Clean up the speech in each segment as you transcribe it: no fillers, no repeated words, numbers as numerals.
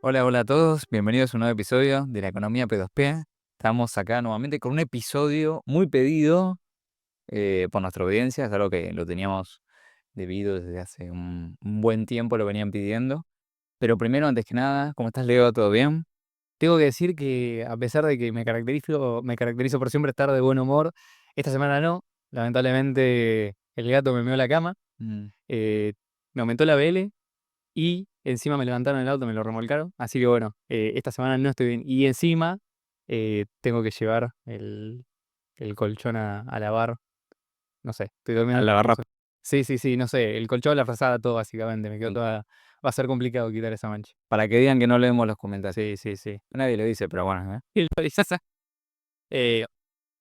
Hola, hola a todos, bienvenidos a un nuevo episodio de la economía P2P. Estamos acá nuevamente con un episodio muy pedido por nuestra audiencia, es algo que lo teníamos debido desde hace un buen tiempo, lo venían pidiendo. Pero primero, antes que nada, ¿cómo estás, Leo? ¿Todo bien? Tengo que decir que a pesar de que me caracterizo por siempre estar de buen humor, esta semana no. Lamentablemente el gato me meó la cama, Mm. eh, me aumentó la BL y encima me levantaron el auto, me lo remolcaron. Así que bueno, esta semana no estoy bien. Y encima tengo que llevar el colchón a lavar. No sé, estoy A durmiendo. la barra. Sí, sí, sí, no sé. El colchón, la frazada, todo básicamente. Me quedó Sí. toda. Va a ser complicado quitar esa mancha. Para que digan que no leemos los comentarios. Sí, sí, sí. Nadie lo dice, pero bueno, ¿eh? Y lo dices, eh,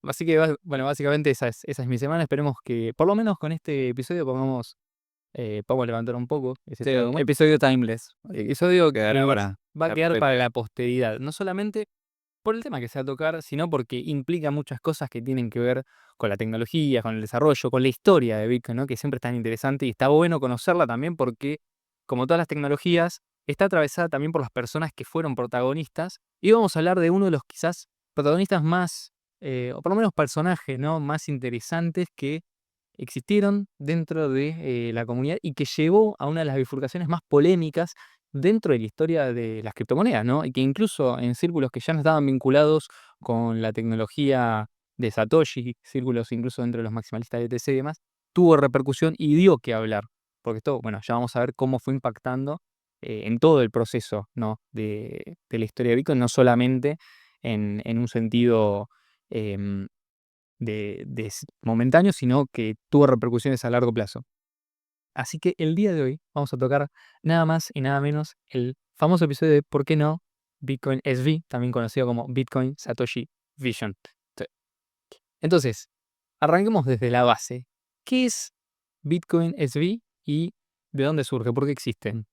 así que, bueno, básicamente esa es mi semana. Esperemos que, por lo menos con este episodio, podamos levantar un poco ese Sí, un trauma. episodio timeless. Episodio quedará Que para va a la quedar para perpetua. la posteridad. No solamente por el tema que se va a tocar, sino porque implica muchas cosas que tienen que ver con la tecnología, con el desarrollo, con la historia de Bitcoin, ¿no? Que siempre es tan interesante y está bueno conocerla también porque, como todas las tecnologías, está atravesada también por las personas que fueron protagonistas. Y vamos a hablar de uno de los quizás protagonistas más, o por lo menos personajes, ¿no? Más interesantes que existieron dentro de la comunidad y que llevó a una de las bifurcaciones más polémicas dentro de la historia de las criptomonedas, ¿no? Y que incluso en círculos que ya no estaban vinculados con la tecnología de Satoshi, círculos incluso dentro de los maximalistas de ETC y demás, tuvo repercusión y dio que hablar. Porque esto, bueno, ya vamos a ver cómo fue impactando en todo el proceso, ¿no? De la historia de Bitcoin, no solamente en un sentido em, momentáneo, sino que tuvo repercusiones a largo plazo. Así que el día de hoy vamos a tocar nada más y nada menos el famoso episodio de ¿por qué no? Bitcoin SV, también conocido como Bitcoin Satoshi Vision. Sí. Entonces, arranquemos desde la base. ¿Qué es Bitcoin SV y de dónde surge? ¿Por qué existen?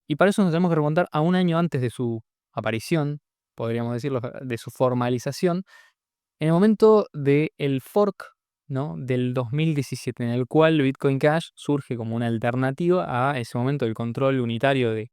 Y para eso nos tenemos que remontar a un año antes de su aparición, podríamos decirlo, de su formalización, en el momento del fork, ¿no? Del 2017, en el cual Bitcoin Cash surge como una alternativa a ese momento del control unitario de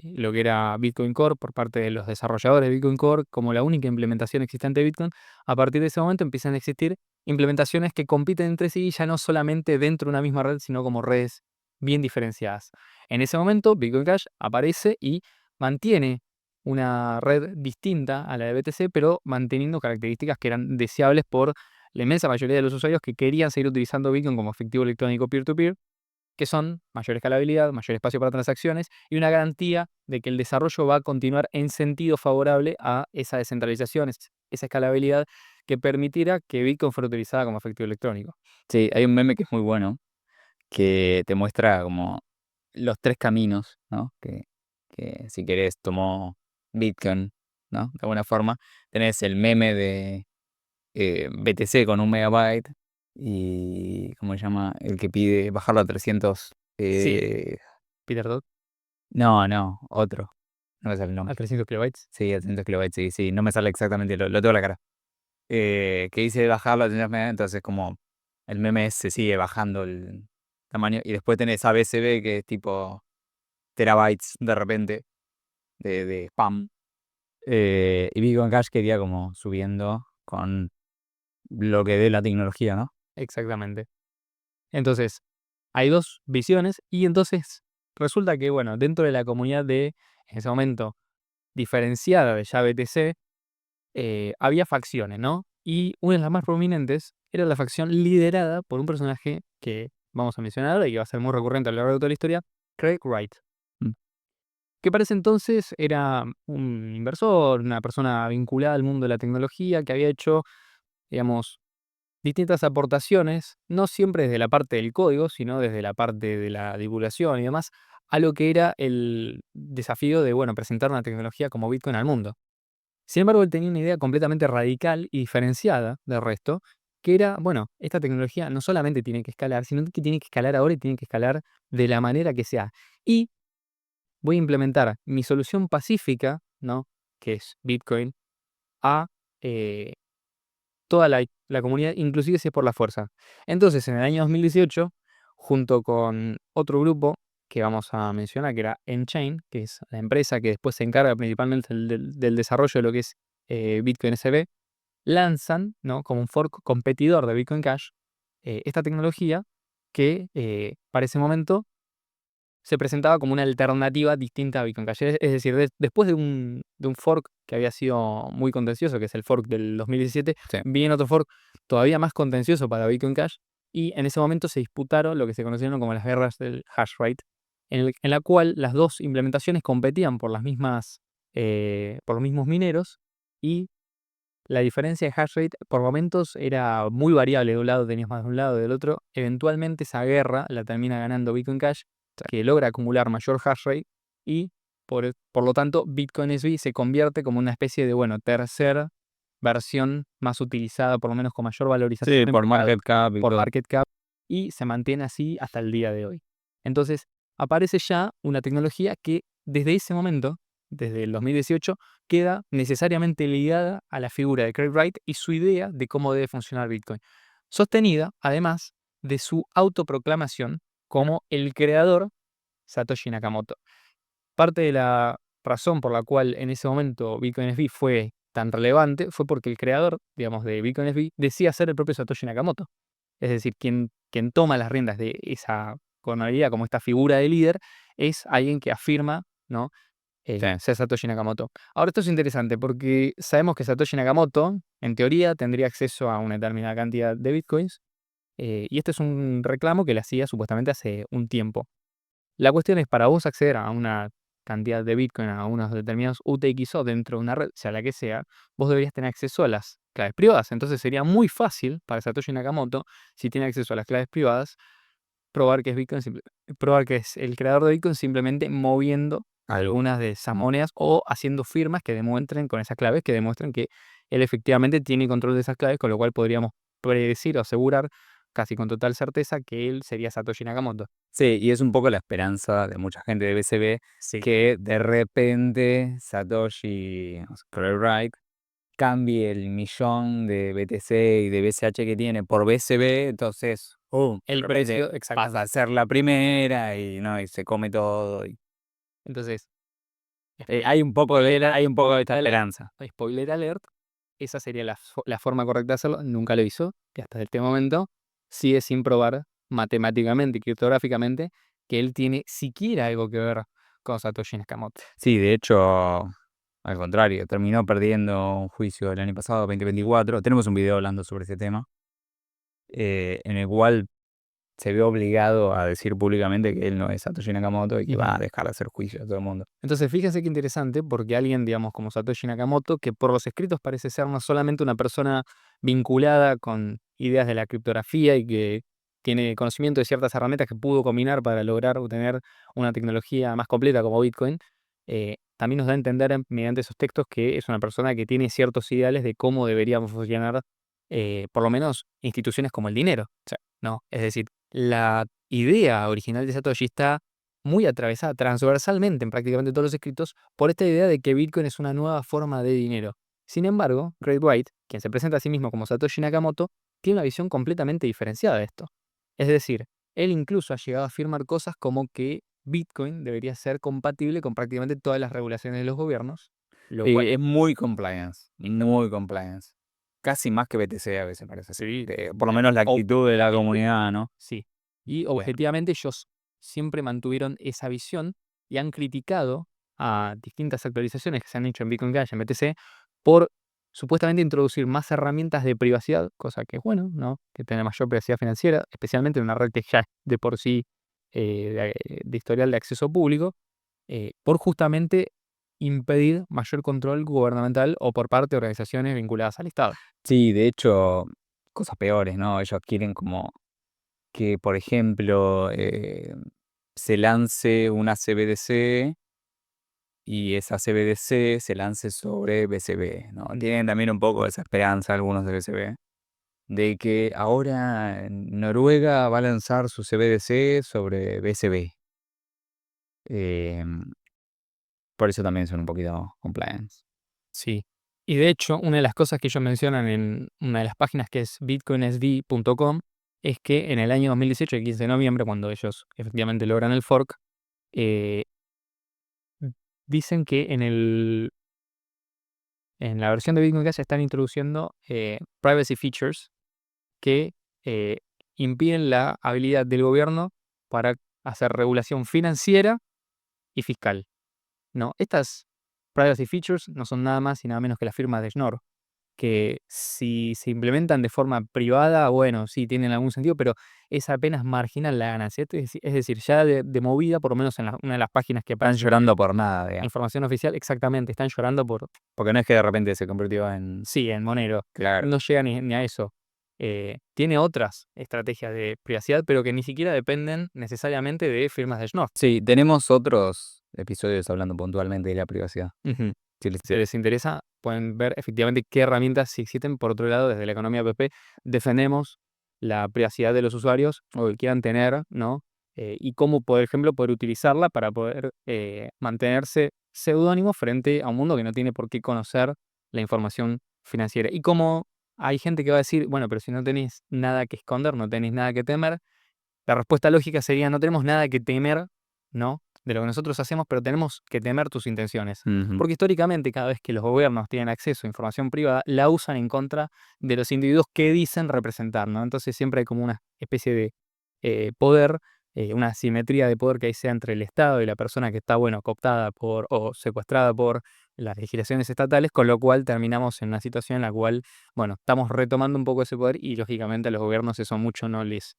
lo que era Bitcoin Core por parte de los desarrolladores de Bitcoin Core como la única implementación existente de Bitcoin. A partir de ese momento empiezan a existir implementaciones que compiten entre sí, ya no solamente dentro de una misma red, sino como redes bien diferenciadas. En ese momento, Bitcoin Cash aparece y mantiene una red distinta a la de BTC, pero manteniendo características que eran deseables por la inmensa mayoría de los usuarios que querían seguir utilizando Bitcoin como efectivo electrónico peer-to-peer, que son mayor escalabilidad, mayor espacio para transacciones y una garantía de que el desarrollo va a continuar en sentido favorable a esa descentralización, esa escalabilidad que permitirá que Bitcoin fuera utilizada como efectivo electrónico. Sí, hay un meme que es muy bueno, que te muestra como los tres caminos, ¿no? Que si querés tomó Bitcoin, ¿no? De alguna forma. Tenés el meme de BTC con 1 megabyte y, ¿cómo se llama? El que pide bajarlo a 300. Sí, Peter Dot, No, no, otro. No me sale el a nombre. 300 kilobytes. Sí, a 300 kilobytes, sí, sí, no me sale exactamente, lo tengo en la cara. Que dice bajarlo a 300 megas, entonces como el meme se sigue bajando el tamaño. Y después tenés ABCB, que es tipo terabytes de repente, de spam. Y Bitcoin Cash quería como subiendo con lo que dé la tecnología, ¿no? Exactamente. Entonces, hay dos visiones y entonces resulta que, bueno, dentro de la comunidad en ese momento, diferenciada de ya BTC, había facciones, ¿no? Y una de las más prominentes era la facción liderada por un personaje que vamos a mencionar ahora y que va a ser muy recurrente a lo largo de toda la historia, Craig Wright, Mm. que para ese entonces era un inversor, una persona vinculada al mundo de la tecnología que había hecho, digamos, distintas aportaciones, no siempre desde la parte del código, sino desde la parte de la divulgación y demás, a lo que era el desafío de, bueno, presentar una tecnología como Bitcoin al mundo. Sin embargo, él tenía una idea completamente radical y diferenciada del resto, que era, bueno, esta tecnología no solamente tiene que escalar, sino que tiene que escalar ahora y tiene que escalar de la manera que sea. Y voy a implementar mi solución pacífica, ¿no? Que es Bitcoin, a eh, toda la comunidad, inclusive si es por la fuerza. Entonces, en el año 2018, junto con otro grupo que vamos a mencionar, que era N-Chain, que es la empresa que después se encarga principalmente del desarrollo de lo que es Bitcoin SV, lanzan, ¿no?, como un fork competidor de Bitcoin Cash, esta tecnología que para ese momento se presentaba como una alternativa distinta a Bitcoin Cash. Es decir, después de un fork que había sido muy contencioso, que es el fork del 2017, Sí. viene otro fork todavía más contencioso para Bitcoin Cash, y en ese momento se disputaron lo que se conocieron como las guerras del hash rate, en la cual las dos implementaciones competían por por los mismos mineros, y la diferencia de hash rate por momentos era muy variable. De un lado tenías más de un lado, del otro. Eventualmente esa guerra la termina ganando Bitcoin Cash, que logra acumular mayor hash rate, y por lo tanto Bitcoin SV se convierte como una especie de, bueno, tercera versión más utilizada, por lo menos con mayor valorización Sí, en por mercado, market cap y por todo. market cap, y se mantiene así hasta el día de hoy. Entonces aparece ya una tecnología que desde ese momento, desde el 2018, queda necesariamente ligada a la figura de Craig Wright y su idea de cómo debe funcionar Bitcoin, sostenida además de su autoproclamación como el creador Satoshi Nakamoto. Parte de la razón por la cual en ese momento Bitcoin SV fue tan relevante fue porque el creador, digamos, de Bitcoin SV decía ser el propio Satoshi Nakamoto. Es decir, quien toma las riendas de esa coronaría como esta figura de líder es alguien que afirma, ¿no?, Sí. ser Satoshi Nakamoto. Ahora, esto es interesante porque sabemos que Satoshi Nakamoto, en teoría, tendría acceso a una determinada cantidad de bitcoins, y este es un reclamo que le hacía supuestamente hace un tiempo. La cuestión es, para vos acceder a una cantidad de bitcoin, a unos determinados UTXO dentro de una red, sea la que sea, vos deberías tener acceso a las claves privadas. Entonces sería muy fácil para Satoshi Nakamoto, si tiene acceso a las claves privadas, probar que es Bitcoin, probar que es el creador de Bitcoin simplemente moviendo algunas de esas monedas o haciendo firmas que demuestren con esas claves, que demuestren que él efectivamente tiene control de esas claves, con lo cual podríamos predecir o asegurar casi con total certeza que él sería Satoshi Nakamoto. Sí, y es un poco la esperanza de mucha gente de BCB Sí. que de repente Satoshi, o sea, Craig Wright, cambie el millón de BTC y de BCH que tiene por BCB, entonces, de El repente precio, exacto. pasa a ser la primera y no, y se come todo. Entonces, Hay un poco de esta esperanza. spoiler alert, esa sería la forma correcta de hacerlo. Nunca lo hizo, y hasta este momento sigue sin probar matemáticamente y criptográficamente que él tiene siquiera algo que ver con Satoshi Nakamoto. Sí, de hecho, al contrario, terminó perdiendo un juicio el año pasado, 2024. Tenemos un video hablando sobre ese tema, en el cual se ve obligado a decir públicamente que él no es Satoshi Nakamoto y que va a dejar de hacer juicio a todo el mundo. Entonces, fíjense qué interesante, porque alguien, digamos, como Satoshi Nakamoto, que por los escritos parece ser no solamente una persona vinculada con ideas de la criptografía y que tiene conocimiento de ciertas herramientas que pudo combinar para lograr obtener una tecnología más completa como Bitcoin, también nos da a entender mediante esos textos que es una persona que tiene ciertos ideales de cómo deberíamos funcionar, por lo menos, instituciones como el dinero. O sea, ¿no? Es decir, la idea original de Satoshi está muy atravesada transversalmente en prácticamente todos los escritos por esta idea de que Bitcoin es una nueva forma de dinero. Sin embargo, Craig Wright, quien se presenta a sí mismo como Satoshi Nakamoto, tiene una visión completamente diferenciada de esto. Es decir, él incluso ha llegado a afirmar cosas como que Bitcoin debería ser compatible con prácticamente todas las regulaciones de los gobiernos, lo cual Es muy compliance, muy compliance. Casi más que BTC a veces parece. sí, Por lo menos la actitud de la objetivamente comunidad, ¿no? sí. Y Bueno, objetivamente ellos siempre mantuvieron esa visión y han criticado a distintas actualizaciones que se han hecho en Bitcoin Cash, en BTC, por supuestamente introducir más herramientas de privacidad, cosa que es bueno, ¿no? Que tener mayor privacidad financiera, especialmente en una red que ya es de por sí de historial de acceso público, por justamente impedir mayor control gubernamental o por parte de organizaciones vinculadas al Estado. sí, de hecho, cosas peores, ¿no? Ellos quieren como que, por ejemplo, se lance una CBDC y esa CBDC se lance sobre BCB, ¿no? Tienen también un poco esa esperanza algunos de BCB, de que ahora Noruega va a lanzar su CBDC sobre BCB. Em, por eso también son un poquito compliance. Sí. Y de hecho, una de las cosas que ellos mencionan en una de las páginas, que es bitcoinsv.com, es que en el año 2018, el 15 de noviembre, cuando ellos efectivamente logran el fork, eh, dicen que en la versión de Bitcoin Cash están introduciendo privacy features que eh, impiden la habilidad del gobierno para hacer regulación financiera y fiscal, ¿no? Estas privacy features no son nada más y nada menos que las firmas de Schnorr, que si se implementan de forma privada, bueno, sí tienen algún sentido, pero es apenas marginal la ganancia. Es decir, ya de movida, por lo menos en una de las páginas que Están aparecen llorando por nada, digamos. información oficial, exactamente, están llorando por, Porque no es que de repente se convirtió en. sí, en Monero. Claro. No llega ni a eso. Tiene otras estrategias de privacidad, pero que ni siquiera dependen necesariamente de firmas de Schnorr. Sí, tenemos otros episodios hablando puntualmente de la privacidad. Ujú. Sí, les- Si les interesa, pueden ver efectivamente qué herramientas sí existen. Por otro lado, desde la economía PP defendemos la privacidad de los usuarios o que quieran tener, ¿no? Y cómo, por ejemplo, poder utilizarla para poder mantenerse seudónimo frente a un mundo que no tiene por qué conocer la información financiera. Y como hay gente que va a decir, bueno, pero si no tenéis nada que esconder, no tenéis nada que temer, la respuesta lógica sería, no tenemos nada que temer, ¿no? De lo que nosotros hacemos, pero tenemos que temer tus intenciones. Ujú. Porque históricamente, cada vez que los gobiernos tienen acceso a información privada, la usan en contra de los individuos que dicen representar, ¿no? Entonces siempre hay como una especie de poder, una asimetría de poder que hay sea entre el Estado y la persona que está, bueno, cooptada por o secuestrada por las legislaciones estatales, con lo cual terminamos en una situación en la cual, bueno, estamos retomando un poco ese poder y lógicamente a los gobiernos eso mucho no les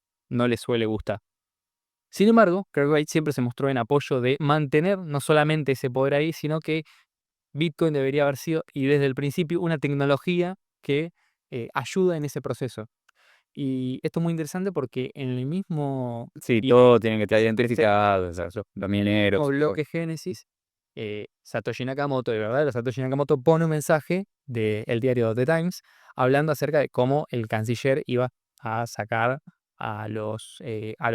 suele gustar. Sin embargo, Craig Wright siempre se mostró en apoyo de mantener no solamente ese poder ahí, sino que Bitcoin debería haber sido, y desde el principio, una tecnología que ayuda en ese proceso. Y esto es muy interesante porque en el mismo Sí, todo tiene que estar identificado, o sea, los mineros. bloque Génesis, Satoshi Nakamoto, de verdad, Satoshi Nakamoto pone un mensaje del diario The Times hablando acerca de cómo el canciller iba a sacar a los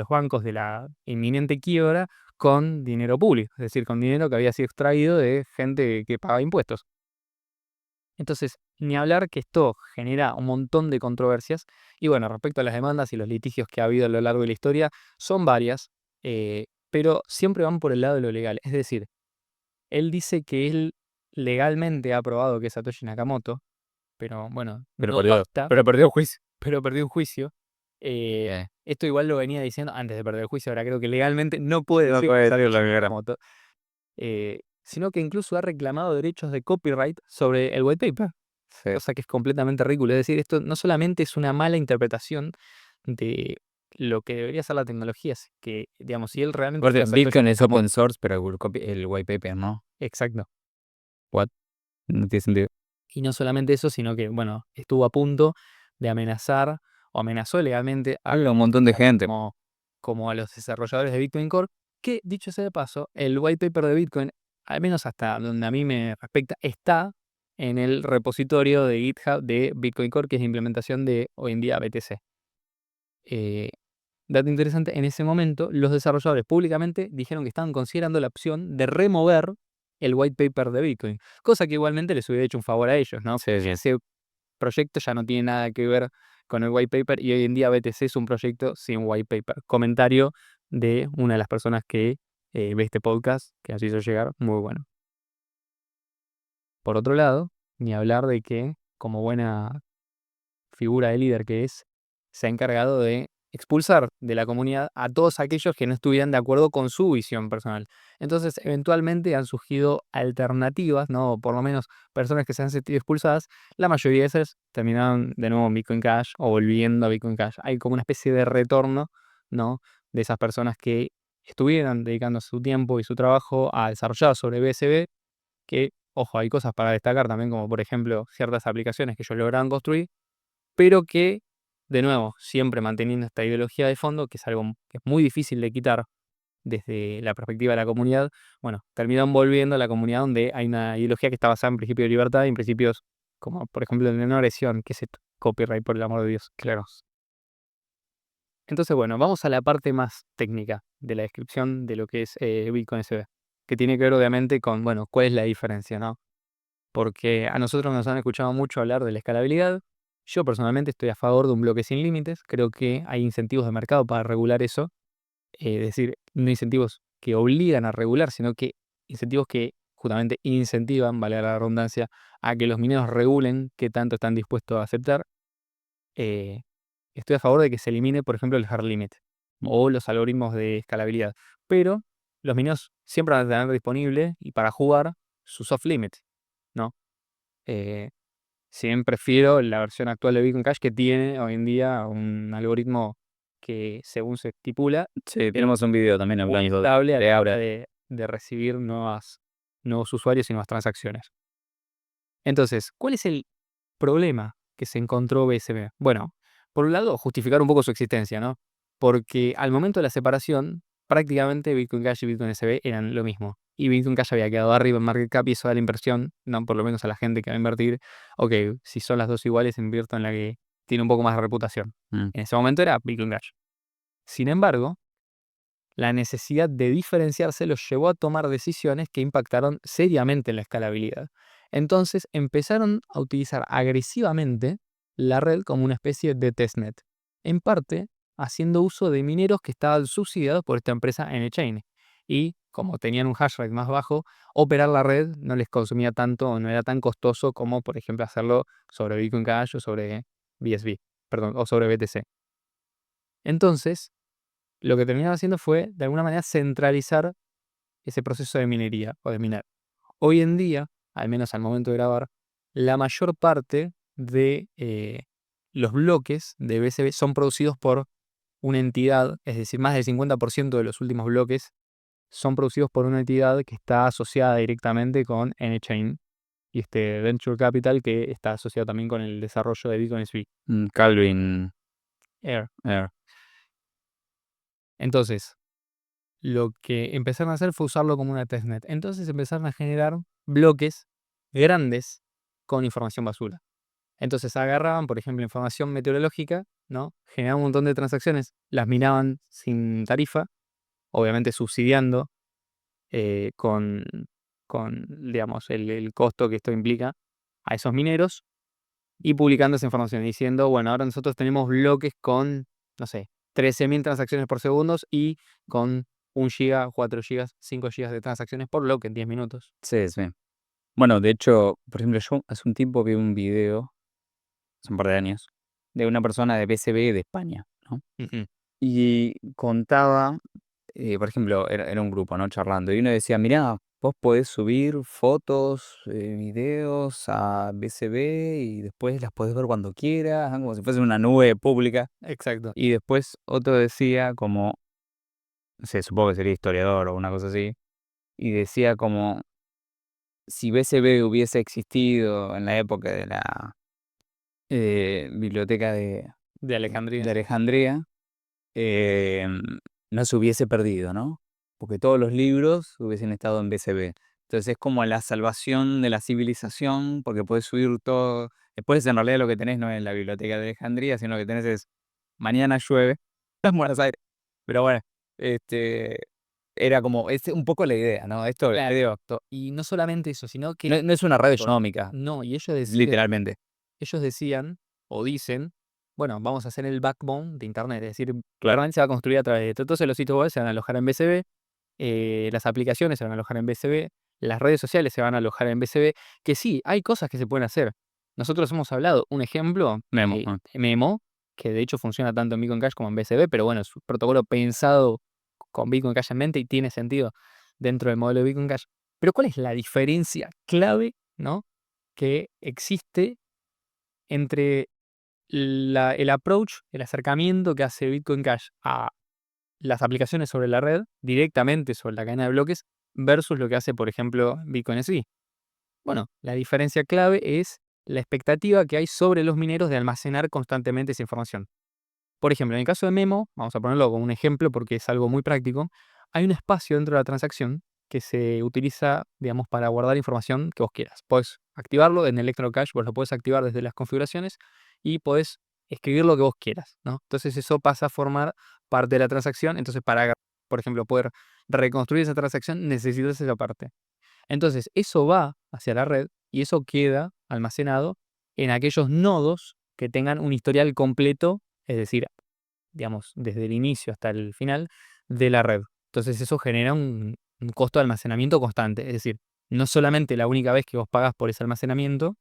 bancos de la inminente quiebra con dinero público, es decir, con dinero que había sido extraído de gente que paga impuestos. Entonces, ni hablar que esto genera un montón de controversias. Y bueno, respecto a las demandas y los litigios que ha habido a lo largo de la historia, son varias, pero siempre van por el lado de lo legal. Es decir, él dice que él legalmente ha probado que es Satoshi Nakamoto, pero bueno, Pero no perdió, basta, pero perdió el juicio. pero perdió un juicio. Esto igual lo venía diciendo antes de perder el juicio, ahora creo que legalmente no puede No decir puede que salir Satoshi la guerra. Nakamoto, sino que incluso ha reclamado derechos de copyright sobre el white paper, Sí. cosa que es completamente ridículo. Es decir, esto no solamente es una mala interpretación de lo que debería ser la tecnología, es que, digamos, si él realmente Aparte, fuera Satoshi Bitcoin es Nakamoto, open source, pero el white paper no. exacto. What? No tiene sentido. Y no solamente eso, sino que, bueno, estuvo a punto de amenazar o amenazó legalmente Habla un montón de gente. como a los desarrolladores de Bitcoin Core, que dicho sea de paso, el white paper de Bitcoin, al menos hasta donde a mí me respecta, está en el repositorio de GitHub de Bitcoin Core, que es la implementación de hoy en día BTC. Eh, Dato interesante, en ese momento los desarrolladores públicamente dijeron que estaban considerando la opción de remover el white paper de Bitcoin, cosa que igualmente les hubiera hecho un favor a ellos, ¿no? Sí, sí. Ese proyecto ya no tiene nada que ver con el white paper y hoy en día BTC es un proyecto sin white paper. Comentario de una de las personas que ve este podcast, que nos hizo llegar, muy bueno. Por otro lado, ni hablar de que, como buena figura de líder que es, se ha encargado de expulsar de la comunidad a todos aquellos que no estuvieran de acuerdo con su visión personal. Entonces, eventualmente han surgido alternativas, ¿no? O por lo menos personas que se han sentido expulsadas. La mayoría de esas terminaron de nuevo en Bitcoin Cash o volviendo a Bitcoin Cash. Hay como una especie de retorno, ¿no? De esas personas que estuvieran dedicando su tiempo y su trabajo a desarrollar sobre BSB, que, ojo, hay cosas para destacar también, como por ejemplo ciertas aplicaciones que ellos lograron construir, pero que, de nuevo, siempre manteniendo esta ideología de fondo, que es algo que es muy difícil de quitar desde la perspectiva de la comunidad, bueno, terminan volviendo a la comunidad donde hay una ideología que está basada en principios de libertad y en principios como, por ejemplo, el de no agresión, que es esto, copyright, por el amor de Dios, claro. Entonces, bueno, vamos a la parte más técnica de la descripción de lo que es Bitcoin SB, que tiene que ver obviamente con, bueno, cuál es la diferencia, ¿no? Porque a nosotros nos han escuchado mucho hablar de la escalabilidad. Yo personalmente estoy a favor de un bloque sin límites. Creo que hay incentivos de mercado para regular eso. Es decir, no incentivos que obligan a regular, sino que incentivos que justamente incentivan, vale la redundancia, a que los mineros regulen qué tanto están dispuestos a aceptar. eh, Estoy a favor de que se elimine, por ejemplo, el hard limit o los algoritmos de escalabilidad. Pero los mineros siempre van a tener disponible y para jugar su soft limit, ¿no? Eh, si bien prefiero la versión actual de Bitcoin Cash que tiene hoy en día un algoritmo que, según se estipula, Sí, tenemos un video también muy hablando estable a de la Aura. hora de recibir nuevos usuarios y nuevas transacciones. Entonces, ¿cuál es el problema que se encontró BSB? Bueno, por un lado, justificar un poco su existencia, ¿no? Porque al momento de la separación, prácticamente Bitcoin Cash y Bitcoin SB eran lo mismo. Y Bitcoin Cash había quedado arriba en market cap y eso da la inversión, ¿no? Por lo menos a la gente que va a invertir. Ok, si son las dos iguales, invierto en la que tiene un poco más de reputación. Mm. En ese momento era Bitcoin Cash. Sin embargo, la necesidad de diferenciarse los llevó a tomar decisiones que impactaron seriamente en la escalabilidad. Entonces empezaron a utilizar agresivamente la red como una especie de testnet, en parte haciendo uso de mineros que estaban subsidiados por esta empresa N-Chain. Y como tenían un hash rate más bajo, operar la red no les consumía tanto o no era tan costoso como, por ejemplo, hacerlo sobre Bitcoin Cash o sobre BSV, perdón, o sobre BTC. Entonces, lo que terminaron haciendo fue, de alguna manera, centralizar ese proceso de minería o de minar. Hoy en día, al menos al momento de grabar, la mayor parte de los bloques de BSB son producidos por una entidad, es decir, más del 50% de los últimos bloques son producidos por una entidad que está asociada directamente con N-Chain y este Venture Capital que está asociado también con el desarrollo de Bitcoin SV Calvin Air. Air. Entonces, lo que empezaron a hacer fue usarlo como una testnet. Entonces empezaron a generar bloques grandes con información basura. Entonces agarraban, por ejemplo, información meteorológica, ¿no? Generaban un montón de transacciones, las minaban sin tarifa, obviamente subsidiando con, digamos, el costo que esto implica a esos mineros y publicando esa información diciendo, bueno, ahora nosotros tenemos bloques con, no sé, 13.000 transacciones por segundo y con 1 GB, 4 GB, 5 GB de transacciones por bloque en 10 minutos. Sí, sí. Bueno, de hecho, por ejemplo, yo hace un tiempo vi un video, hace un par de años, de una persona de BCB de España, ¿no? Ujú. Y contaba, por ejemplo, era un grupo, ¿no? Charlando, y uno decía, mirá, vos podés subir fotos, videos a BCB y después las podés ver cuando quieras, ¿no? Como si fuese una nube pública. Exacto. Y después otro decía como, no sé, supongo que sería historiador o una cosa así, y decía como, si BCB hubiese existido en la época de la biblioteca De Alejandría. de Alejandría, em, no se hubiese perdido, ¿no? Porque todos los libros hubiesen estado en BCB. Entonces es como la salvación de la civilización, porque puedes subir todo. Después en realidad lo que tenés no es la biblioteca de Alejandría, sino lo que tenés es mañana llueve en Buenos Aires. Pero bueno, este era como, es un poco la idea, ¿no? Esto, Claro. creo, Y no solamente eso, sino que no es una red económica, no, y literalmente. ellos decían o dicen, bueno, vamos a hacer el backbone de Internet, es decir, Claro. Internet se va a construir a través de esto. Entonces los sitios web se van a alojar en BCB, las aplicaciones se van a alojar en BCB, las redes sociales se van a alojar en BCB, que sí, hay cosas que se pueden hacer. Nosotros hemos hablado, un ejemplo, Memo. Memo, que de hecho funciona tanto en Bitcoin Cash como en BCB, pero bueno, es un protocolo pensado con Bitcoin Cash en mente y tiene sentido dentro del modelo de Bitcoin Cash. Pero ¿cuál es la diferencia clave, ¿no? Que existe entre el approach, el acercamiento que hace Bitcoin Cash a las aplicaciones sobre la red, directamente sobre la cadena de bloques, versus lo que hace, por ejemplo, Bitcoin SV? Bueno, la diferencia clave es la expectativa que hay sobre los mineros de almacenar constantemente esa información. Por ejemplo, en el caso de Memo, vamos a ponerlo como un ejemplo porque es algo muy práctico, hay un espacio dentro de la transacción que se utiliza, digamos, para guardar información que vos quieras. Puedes activarlo en Electrocash, vos lo puedes activar desde las configuraciones y podés escribir lo que vos quieras, ¿no? Entonces eso pasa a formar parte de la transacción. Entonces para, por ejemplo, poder reconstruir esa transacción necesitas esa parte. Entonces eso va hacia la red y eso queda almacenado en aquellos nodos que tengan un historial completo, es decir, digamos, desde el inicio hasta el final de la red. Entonces eso genera un costo de almacenamiento constante. Es decir, no solamente la única vez que vos pagás por ese almacenamiento,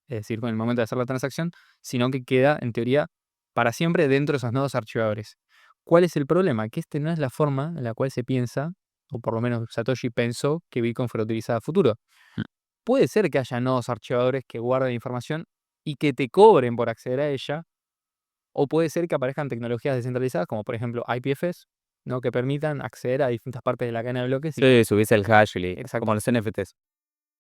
es decir, con el momento de hacer la transacción, sino que queda, en teoría, para siempre dentro de esos nodos archivadores. ¿Cuál es el problema? Que no es la forma en la cual se piensa, o por lo menos Satoshi pensó que Bitcoin fuera utilizada a futuro. Mm. Puede ser que haya nodos archivadores que guarden información y que te cobren por acceder a ella, o puede ser que aparezcan tecnologías descentralizadas, como por ejemplo IPFS, ¿no? Que permitan acceder a distintas partes de la cadena de bloques. Sí, subís el hash y Exacto, como los NFTs.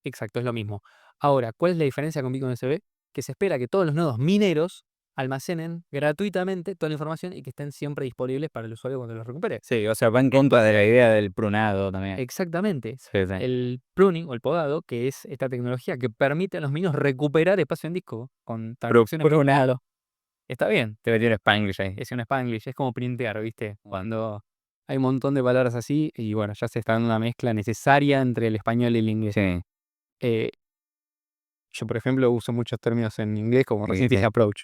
exacto, es lo mismo. Ahora, ¿cuál es la diferencia con Bitcoin SV? Que se espera que todos los nodos mineros almacenen gratuitamente toda la información y que estén siempre disponibles para el usuario cuando los recupere. Sí, o sea, va en contra de la idea del prunado también. Exactamente. Sí, sí. El pruning o el podado, que es esta tecnología que permite a los mineros recuperar espacio en disco con transacciones. Prunado. Está bien, Te metí un Spanglish ahí. es un Spanglish, es como printear, ¿viste? Cuando hay un montón de palabras así y bueno, ya se está dando una mezcla necesaria entre el español y el inglés. Sí, Eh, yo, por ejemplo, uso muchos términos en inglés como sí, Resistance sí. Approach.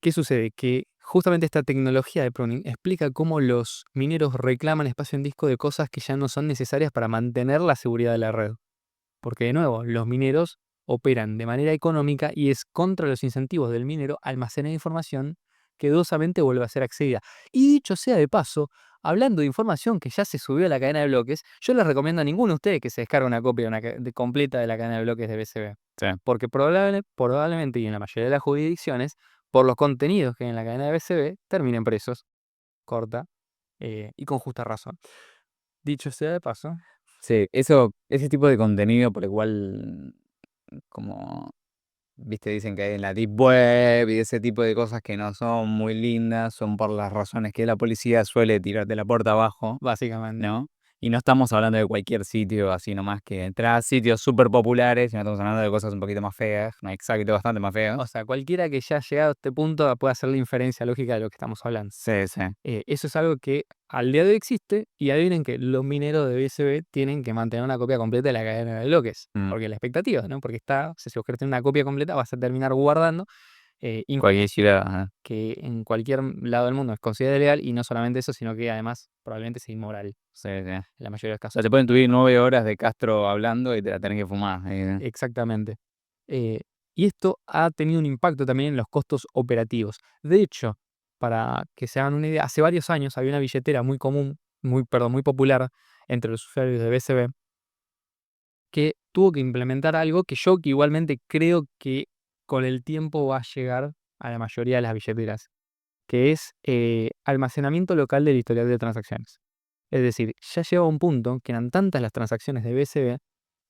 ¿Qué sucede? Que justamente esta tecnología de pruning explica cómo los mineros reclaman espacio en disco de cosas que ya no son necesarias para mantener la seguridad de la red. Porque de nuevo, los mineros operan de manera económica y es contra los incentivos del minero almacenar información que dudosamente vuelve a ser accedida. Y dicho sea de paso, hablando de información que ya se subió a la cadena de bloques, yo les recomiendo a ninguno de ustedes que se descargue una copia completa de la cadena de bloques de BCB. Sí. Porque probablemente y en la mayoría de las jurisdicciones, por los contenidos que hay en la cadena de BCB, terminen presos. Corta. Y con justa razón. Dicho sea de paso, Sí, ese tipo de contenido por el cual, como, viste, dicen que hay en la Deep Web y ese tipo de cosas que no son muy lindas, son por las razones que la policía suele tirarte la puerta abajo, básicamente. ¿no? Y no estamos hablando de cualquier sitio así nomás que entras a sitios súper populares, sino estamos hablando de cosas un poquito más feas, no exacto, bastante más feas. O sea, cualquiera que ya ha llegado a este punto puede hacer la inferencia lógica de lo que estamos hablando. Sí, sí. Eso es algo que al día de hoy existe y adivinen que los mineros de BSB tienen que mantener una copia completa de la cadena de bloques. Mm. Porque la expectativa, ¿no? Porque está, si vos querés tener una copia completa, vas a terminar guardando Cualquier ciudad, ajá. que en cualquier lado del mundo es considerado ilegal y no solamente eso, sino que además probablemente sea inmoral Sí, sí. en la mayoría de los O sea, casos. te pueden subir 9 horas de Castro hablando y te la tenés que fumar. Exactamente. Eh, y esto ha tenido un impacto también en los costos operativos. De hecho, para que se hagan una idea, hace varios años había una billetera muy común, muy popular entre los usuarios de BCB, que tuvo que implementar algo que igualmente creo que con el tiempo va a llegar a la mayoría de las billeteras, que es almacenamiento local del historial de transacciones. Es decir, ya llegaba un punto que eran tantas las transacciones de BCB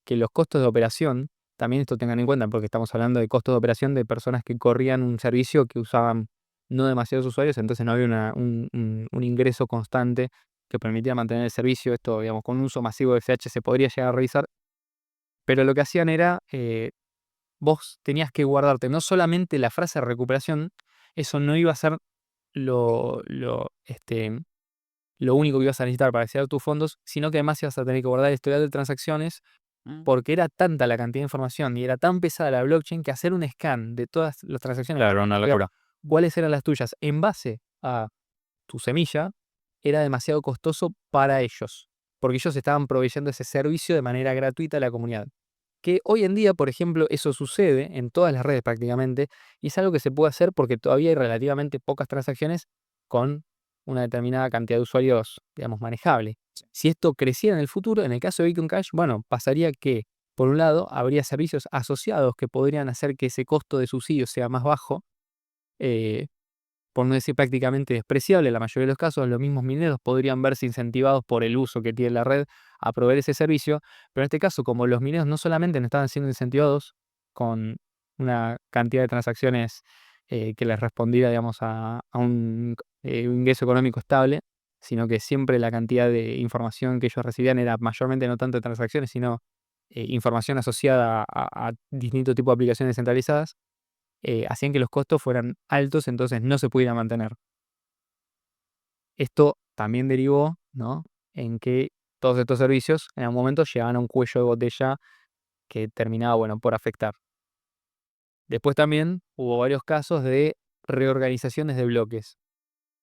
que los costos de operación, también esto tengan en cuenta, porque estamos hablando de costos de operación de personas que corrían un servicio que usaban no demasiados usuarios, entonces no había un ingreso constante que permitía mantener el servicio. Esto, digamos, con un uso masivo de FH se podría llegar a revisar, pero lo que hacían era, vos tenías que guardarte no solamente la frase de recuperación, eso no iba a ser lo único que ibas a necesitar para acceder a tus fondos, sino que además ibas a tener que guardar el historial de transacciones Mm. porque era tanta la cantidad de información y era tan pesada la blockchain que hacer un scan de todas las transacciones, Claro, una locura. cuáles eran las tuyas en base a tu semilla, era demasiado costoso para ellos, porque ellos estaban proveyendo ese servicio de manera gratuita a la comunidad. Que hoy en día, por ejemplo, eso sucede en todas las redes prácticamente, y es algo que se puede hacer porque todavía hay relativamente pocas transacciones con una determinada cantidad de usuarios, digamos, manejable. Si esto creciera en el futuro, en el caso de Bitcoin Cash, bueno, pasaría que, por un lado, habría servicios asociados que podrían hacer que ese costo de subsidio sea más bajo, eh, por no decir prácticamente despreciable, en la mayoría de los casos los mismos mineros podrían verse incentivados por el uso que tiene la red a proveer ese servicio, pero en este caso, como los mineros no solamente no estaban siendo incentivados con una cantidad de transacciones que les respondiera, digamos, a un ingreso económico estable, sino que siempre la cantidad de información que ellos recibían era mayormente no tanto de transacciones, sino información asociada a distintos tipos de aplicaciones centralizadas, hacían que los costos fueran altos, entonces no se pudiera mantener. Esto también derivó, ¿no?, en que todos estos servicios en algún momento llegaban a un cuello de botella que terminaba, bueno, por afectar. Después también hubo varios casos de reorganizaciones de bloques.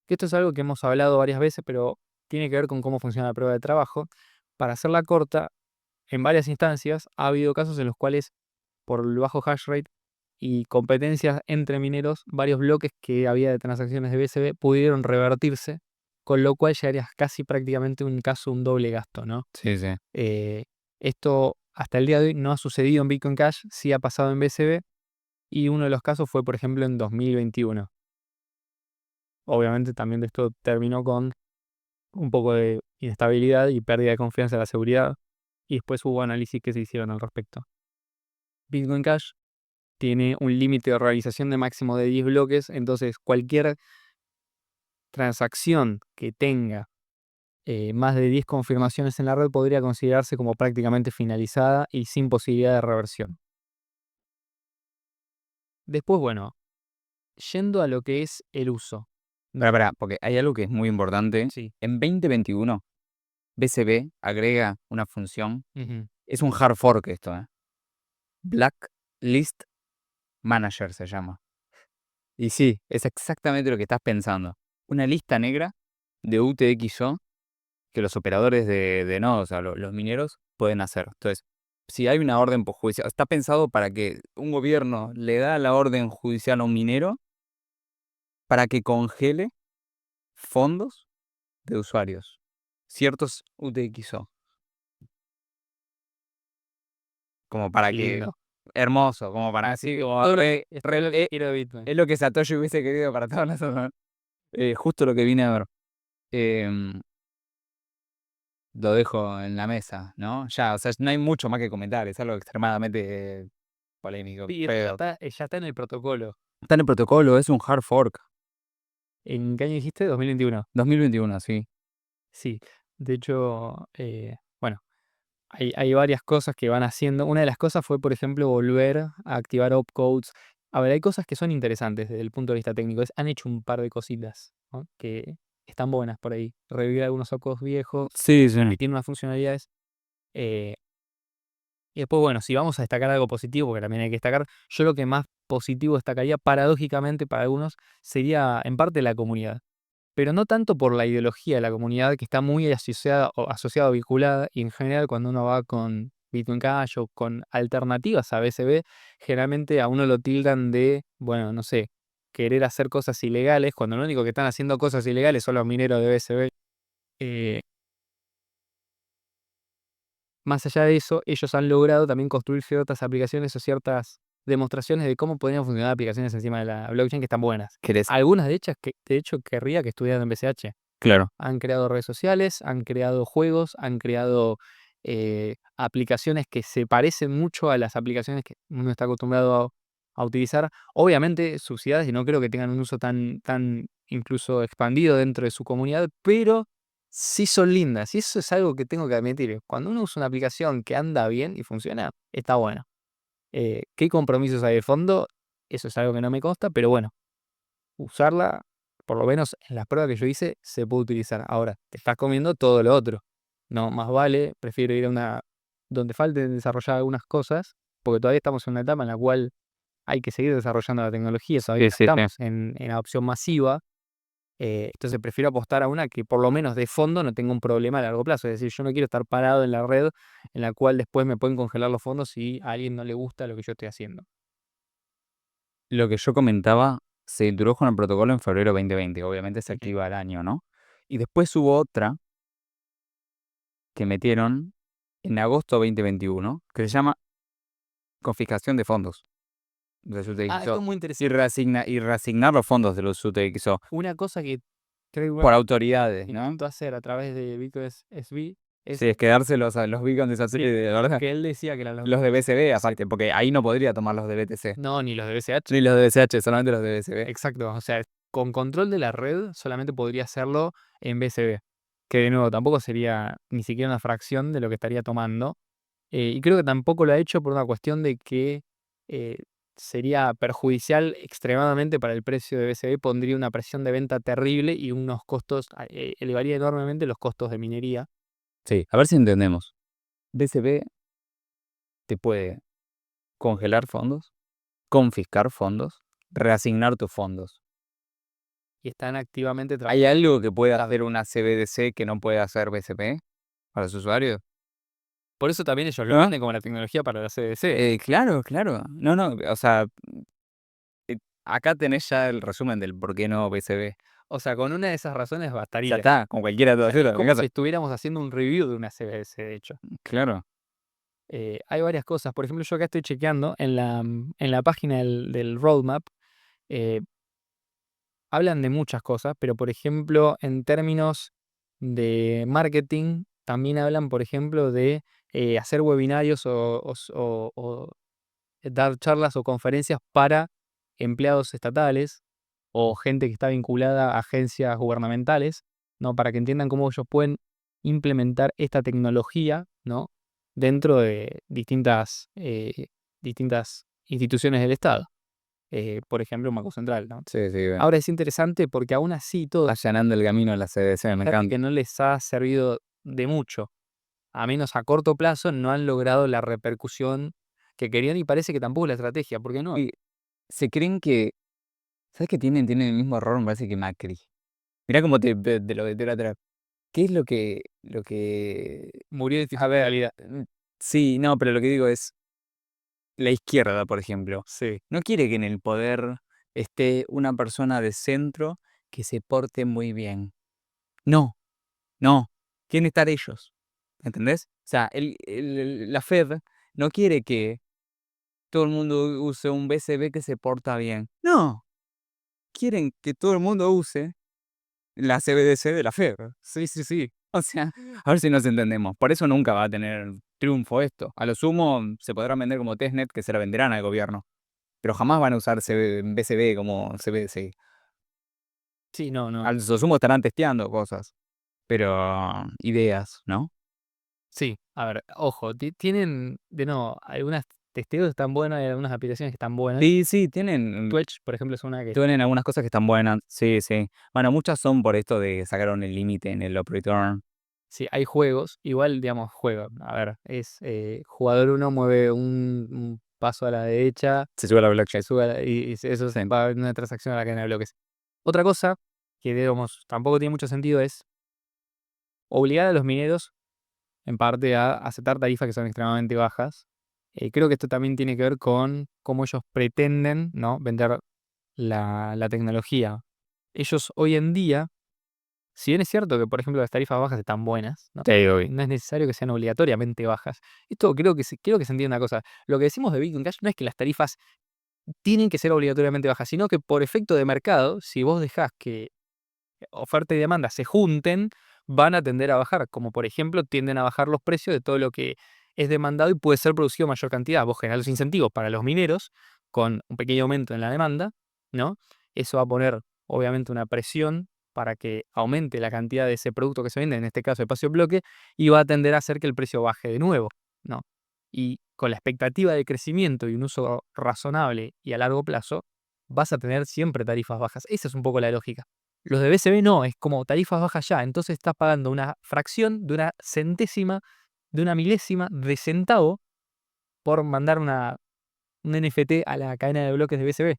que esto es algo que hemos hablado varias veces, pero tiene que ver con cómo funciona la prueba de trabajo. Para hacerla corta, en varias instancias ha habido casos en los cuales, por el bajo hash rate y competencias entre mineros, varios bloques que había de transacciones de BSV pudieron revertirse, con lo cual ya era casi prácticamente un caso, un doble gasto, ¿no? Sí, sí. Esto hasta el día de hoy no ha sucedido en Bitcoin Cash, sí ha pasado en BSV, y uno de los casos fue, por ejemplo, en 2021. Obviamente también de esto terminó con un poco de inestabilidad y pérdida de confianza en la seguridad, y después hubo análisis que se hicieron al respecto. Bitcoin Cash tiene un límite de realización de máximo de 10 bloques, entonces cualquier transacción que tenga más de 10 confirmaciones en la red podría considerarse como prácticamente finalizada y sin posibilidad de reversión. Después, bueno, yendo a lo que es el uso. Pará, porque hay algo que es muy importante. Sí. En 2021, BCB agrega una función. Ujú. Es un hard fork esto, ¿eh? Blacklist Manager se llama. Y sí, es exactamente lo que estás pensando. Una lista negra de UTXO que los operadores de nodos, o sea, los mineros, pueden hacer. Entonces, si hay una orden judicial, está pensado para que un gobierno le da la orden judicial a un minero para que congele fondos de usuarios, ciertos UTXO, como para que, Lindo. hermoso, como para así, como, Todo lo que quiero de Bitcoin. es lo que Satoshi hubiese querido para todas las otras. Justo lo que vine a ver. Em, lo dejo en la mesa, ¿no? Ya, o sea, no hay mucho más que comentar, es algo extremadamente polémico. Sí, Pero ya está en el protocolo. está en el protocolo, es un hard fork. ¿En qué año dijiste? 2021. 2021, sí. Sí. De hecho, bueno, hay varias cosas que van haciendo. Una de las cosas fue, por ejemplo, volver a activar opcodes. A ver, hay cosas que son interesantes desde el punto de vista técnico. Han hecho un par de cositas, ¿no?, que están buenas por ahí. Revivir algunos opcodes viejos, Sí, sí. que tienen unas funcionalidades. eh, y después, bueno, si vamos a destacar algo positivo, porque también hay que destacar, yo lo que más positivo destacaría, paradójicamente para algunos, sería en parte la comunidad. Pero no tanto por la ideología de la comunidad, que está muy asociada o vinculada, y en general cuando uno va con Bitcoin Cash o con alternativas a BSB, generalmente a uno lo tildan de, bueno, no sé, querer hacer cosas ilegales, cuando lo único que están haciendo cosas ilegales son los mineros de BSB. Eh, Más allá de eso, ellos han logrado también construir ciertas aplicaciones o ciertas demostraciones de cómo podrían funcionar aplicaciones encima de la blockchain que están buenas. ¿Querés? Algunas de hecho querría que estudiaran en BCH. Claro. Han creado redes sociales, han creado juegos, han creado aplicaciones que se parecen mucho a las aplicaciones que uno está acostumbrado a utilizar. Obviamente subsidiadas y no creo que tengan un uso tan incluso expandido dentro de su comunidad, pero sí son lindas. Y eso es algo que tengo que admitir. Cuando uno usa una aplicación que anda bien y funciona, está bueno. ¿Qué compromisos hay de fondo? Eso es algo que no me consta, pero bueno, usarla, por lo menos en las pruebas que yo hice, se puede utilizar. Ahora, te estás comiendo todo lo otro. No, más vale, prefiero ir a una donde falten desarrollar algunas cosas, porque todavía estamos en una etapa en la cual hay que seguir desarrollando la tecnología, todavía Sí, no sí, sí. estamos en adopción masiva. Entonces prefiero apostar a una que por lo menos de fondo no tenga un problema a largo plazo. Es decir, yo no quiero estar parado en la red en la cual después me pueden congelar los fondos si a alguien no le gusta lo que yo estoy haciendo. Lo que yo comentaba se introdujo en el protocolo en febrero 2020, obviamente se Ujú. activa al año, ¿no? Y después hubo otra que metieron en agosto 2021 que se llama confiscación de fondos de los Esto UTXO es muy y, interesante. reasignar los fondos de los UTXO Una cosa que creo por autoridades, que ¿no? intentó hacer a través de Bitcoin SV es Sí, es quedárselos a los beacons de Satoshi, sí, de verdad. que él decía que eran Los de BCB, aparte, porque ahí no podría tomar los de BTC. no, ni los de BCH. Ni los de BCH, solamente los de BCB. Exacto, o sea, con control de la red solamente podría hacerlo en BCB, que de nuevo tampoco sería ni siquiera una fracción de lo que estaría tomando. Y creo que tampoco lo ha hecho por una cuestión de que eh, sería perjudicial extremadamente para el precio de BCB, pondría una presión de venta terrible y unos costos, elevaría enormemente los costos de minería. Sí, a ver si entendemos. BCB te puede congelar fondos, confiscar fondos, reasignar tus fondos. y están activamente ¿Hay trabajando. algo que pueda hacer una CBDC que no pueda hacer BCP para los usuarios? Por eso también ellos lo ¿No? venden como la tecnología para la CBDC. Claro, claro. No, no, o sea, acá tenés ya el resumen del por qué no BCP. O sea, con una de esas razones Ya bastaría. está, con cualquiera de O sea, es hacerlo en como casa. si estuviéramos haciendo un review de una CBDC, de hecho. Claro. Hay varias cosas. Por ejemplo, yo acá estoy chequeando en la página del roadmap. eh, Hablan de muchas cosas, pero por ejemplo, en términos de marketing, también hablan, por ejemplo, de hacer webinarios o dar charlas o conferencias para empleados estatales o gente que está vinculada a agencias gubernamentales, ¿no? Para que entiendan cómo ellos pueden implementar esta tecnología, ¿no? Dentro de distintas instituciones del Estado. Por ejemplo, un Banco Central, ¿no? Sí, sí, Ahora es interesante porque aún así todo allanando el camino a la CBDC, me parece encanta. que no les ha servido de mucho. A menos a corto plazo no han logrado la repercusión que querían y parece que tampoco la estrategia, porque no, Y se creen que, ¿sabes qué tienen? Tienen el mismo error, me parece que Macri. Mirá cómo te lo de atrás. ¿Qué es lo que murió de a ver, institucionalidad. sí, no, pero lo que digo es, la izquierda, por ejemplo, Sí. no quiere que en el poder esté una persona de centro que se porte muy bien. No, no, quieren estar ellos, ¿entendés? O sea, la Fed no quiere que todo el mundo use un BCB que se porta bien. No, quieren que todo el mundo use la CBDC de la Fed. Sí, sí, sí. O sea, a ver si nos entendemos. Por eso nunca va a tener triunfo esto. A lo sumo se podrán vender como testnet que se la venderán al gobierno. Pero jamás van a usar BCB como CBDC. Sí, no, no. A lo sumo estarán testeando cosas. Pero ideas, ¿no? Sí, a ver, ojo, tienen, de nuevo, algunas testeos están buenos, hay algunas aplicaciones que están buenas. Sí, sí, tienen, Twitch, por ejemplo, es una que tienen algunas cosas que están buenas. Sí, sí. Bueno, muchas son por esto de sacaron el límite en el up return. sí, hay juegos, igual, digamos, juego. A ver, es jugador uno mueve un paso a la derecha, Se sube a la se blockchain. sube eso Sí. va en una transacción a la cadena de bloques. Otra cosa que, digamos, tampoco tiene mucho sentido es obligar a los mineros, en parte, a aceptar tarifas que son extremadamente bajas. Creo que esto también tiene que ver con cómo ellos pretenden, ¿no? Vender la tecnología. Ellos hoy en día, si bien es cierto que, por ejemplo, las tarifas bajas están buenas, ¿no? Sí, obvio. No es necesario que sean obligatoriamente bajas. Esto creo que se entiende una cosa. Lo que decimos de Bitcoin Cash no es que las tarifas tienen que ser obligatoriamente bajas, sino que por efecto de mercado, si vos dejás que oferta y demanda se junten, van a tender a bajar, como por ejemplo tienden a bajar los precios de todo lo que es demandado y puede ser producido en mayor cantidad. Vos generás los incentivos para los mineros con un pequeño aumento en la demanda, ¿no? Eso va a poner obviamente una presión para que aumente la cantidad de ese producto que se vende, en este caso espacio bloque, y va a tender a hacer que el precio baje de nuevo, ¿no? Y con la expectativa de crecimiento y un uso razonable y a largo plazo, vas a tener siempre tarifas bajas. Esa es un poco la lógica. Los de BCB no, es como tarifas bajas ya, entonces estás pagando una fracción de una centésima, de una milésima de centavo por mandar un NFT a la cadena de bloques de BCB,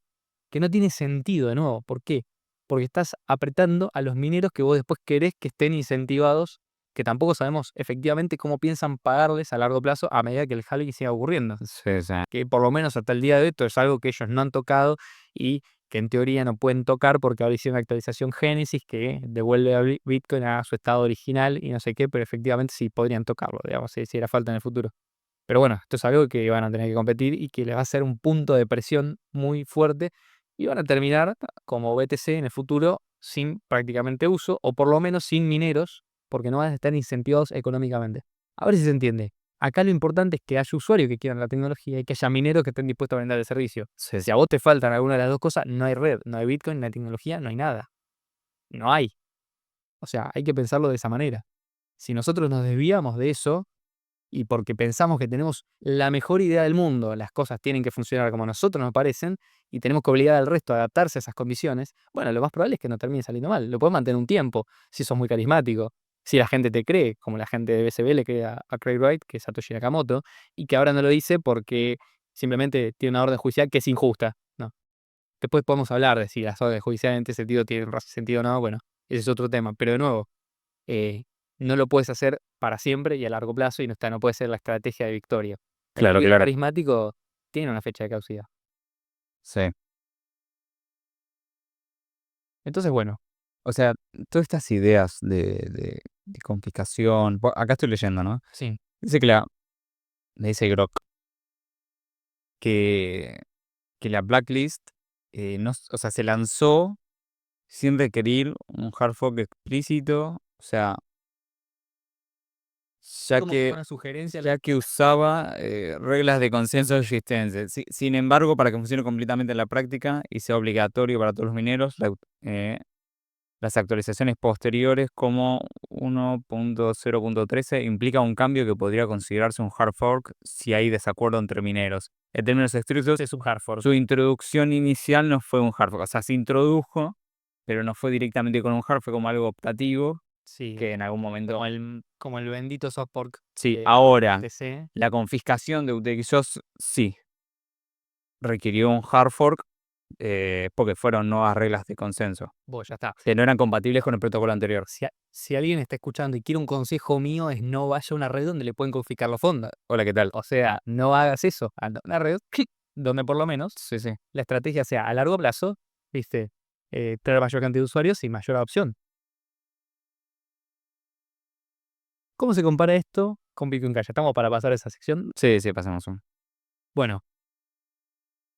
que no tiene sentido de nuevo. ¿Por qué? Porque estás apretando a los mineros que vos después querés que estén incentivados, que tampoco sabemos efectivamente cómo piensan pagarles a largo plazo a medida que el halving siga ocurriendo, Sí, sí. que por lo menos hasta el día de hoy esto es algo que ellos no han tocado y que en teoría no pueden tocar porque ahora hicieron una actualización Génesis que devuelve a Bitcoin a su estado original y no sé qué, pero efectivamente sí podrían tocarlo, digamos, si hiciera falta en el futuro. Pero bueno, esto es algo que van a tener que competir y que les va a ser un punto de presión muy fuerte y van a terminar como BTC en el futuro sin prácticamente uso o por lo menos sin mineros porque no van a estar incentivados económicamente. A ver si se entiende. Acá lo importante es que haya usuarios que quieran la tecnología y que haya mineros que estén dispuestos a vender el servicio. Sí, Si a vos te faltan alguna de las dos cosas, no hay red, no hay Bitcoin, no hay tecnología, no hay nada. No hay. O sea, hay que pensarlo de esa manera. Si nosotros nos desviamos de eso, y porque pensamos que tenemos la mejor idea del mundo, las cosas tienen que funcionar como a nosotros nos parecen y tenemos que obligar al resto a adaptarse a esas condiciones, bueno, lo más probable es que no termine saliendo mal. Lo puedes mantener un tiempo, si sos muy carismático, si la gente te cree, como la gente de BCB le cree a Craig Wright, que es Satoshi Nakamoto, y que ahora no lo dice porque simplemente tiene una orden judicial que es injusta. No. Después podemos hablar de si las órdenes judiciales en este sentido tienen sentido o no, bueno, ese es otro tema. Pero de nuevo, no lo puedes hacer para siempre y a largo plazo y no puede ser la estrategia de victoria. El Claro, líder claro. carismático tiene una fecha de caducidad. Sí. Entonces, bueno, O sea, todas estas ideas de confiscación. Acá estoy leyendo, ¿no? sí. Dice dice Grok que, que la blacklist no, o sea, se lanzó sin requerir un hard fork explícito. O sea, ya Como que una sugerencia. ya que usaba reglas de consenso existentes. Sin embargo, para que funcione completamente en la práctica y sea obligatorio para todos los mineros, las actualizaciones posteriores como 1.0.13 implica un cambio que podría considerarse un hard fork si hay desacuerdo entre mineros. En términos estrictos, Es un hard fork. su introducción inicial no fue un hard fork. O sea, se introdujo, pero no fue directamente con un hard, fue como algo optativo Sí, que en algún momento... como el bendito soft fork Sí, de ahora, BTC. la confiscación de UTXOs sí requirió un hard fork porque fueron nuevas reglas de consenso, Vos, ya está. que no eran compatibles con el protocolo anterior. Si alguien está escuchando y quiere un consejo mío es no vaya a una red donde le pueden confiscar los fondos. Hola, ¿qué tal? O sea, no hagas eso. Anda a una red donde por lo menos Sí, sí. la estrategia sea a largo plazo, ¿viste? Tener mayor cantidad de usuarios y mayor adopción. ¿Cómo se compara esto con Bitcoin Cash? ¿Estamos para pasar a esa sección? Sí, sí, pasamos un. Bueno,